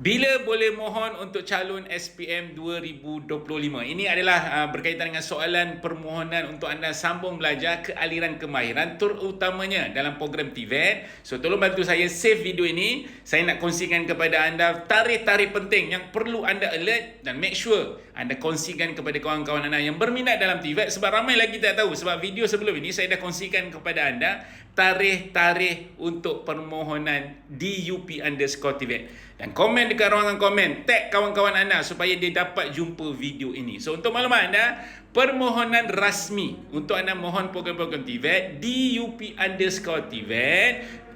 Bila boleh mohon untuk calon SPM 2025? Ini adalah berkaitan dengan soalan permohonan untuk anda sambung belajar ke aliran kemahiran terutamanya dalam program TVET. So tolong bantu saya save video ini. Saya nak kongsikan kepada anda tarikh-tarikh penting yang perlu anda alert dan make sure anda kongsikan kepada kawan-kawan anda yang berminat dalam TVET sebab ramai lagi tak tahu. Sebab video sebelum ini saya dah kongsikan kepada anda tarikh-tarikh untuk permohonan DUP_TVET. Dan komen dekat ruangan komen, tag kawan-kawan anda supaya dia dapat jumpa video ini. So untuk maklumat anda, permohonan rasmi untuk anda mohon program-program TVET DUP_TVET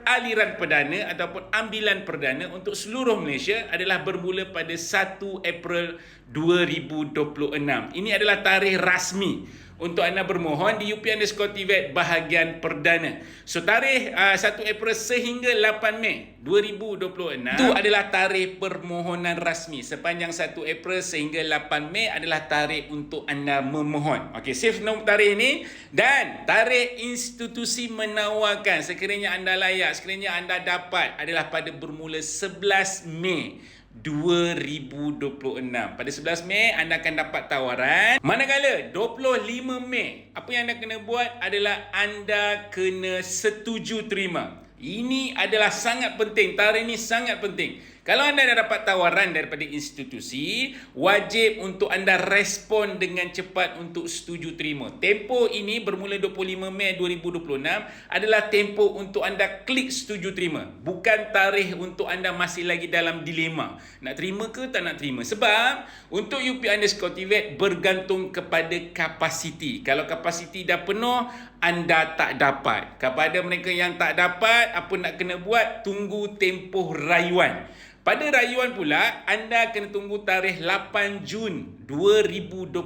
aliran perdana ataupun ambilan perdana untuk seluruh Malaysia adalah bermula pada 1 April 2026. Ini adalah tarikh rasmi untuk anda bermohon di UP_TVET bahagian perdana. So tarikh 1 April sehingga 8 Mei 2026 itu adalah tarikh permohonan rasmi. Sepanjang 1 April sehingga 8 Mei adalah tarikh untuk anda memohon. Okey, save nombor tarikh ini. Dan tarikh institusi menawarkan sekiranya anda layak, sekiranya anda dapat adalah pada bermula 11 Mei 2026. Pada 11 Mei anda akan dapat tawaran. Manakala 25 Mei, apa yang anda kena buat adalah anda kena setuju terima. Ini adalah sangat penting. Tarikh ini sangat penting. Kalau anda dah dapat tawaran daripada institusi, wajib untuk anda respon dengan cepat untuk setuju terima. Tempoh ini bermula 25 Mei 2026 adalah tempoh untuk anda klik setuju terima. Bukan tarikh untuk anda masih lagi dalam dilema. Nak terima ke tak nak terima? Sebab untuk UP_TVET bergantung kepada kapasiti. Kalau kapasiti dah penuh, anda tak dapat. Kepada mereka yang tak dapat, apa nak kena buat? Tunggu tempoh rayuan. Pada rayuan pula, anda kena tunggu tarikh 8 Jun 2026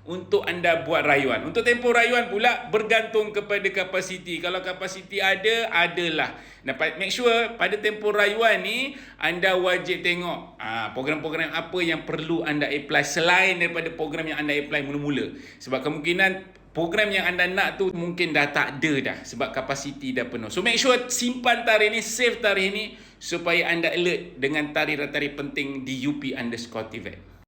untuk anda buat rayuan. Untuk tempoh rayuan pula bergantung kepada kapasiti. Kalau kapasiti ada, adalah. Dan make sure pada tempoh rayuan ni anda wajib tengok program-program apa yang perlu anda apply selain daripada program yang anda apply mula-mula. Sebab kemungkinan program yang anda nak tu mungkin dah tak ada dah sebab kapasiti dah penuh. So make sure simpan tarikh ni, save tarikh ni supaya anda alert dengan tarikh-tarikh penting di UP_TVET.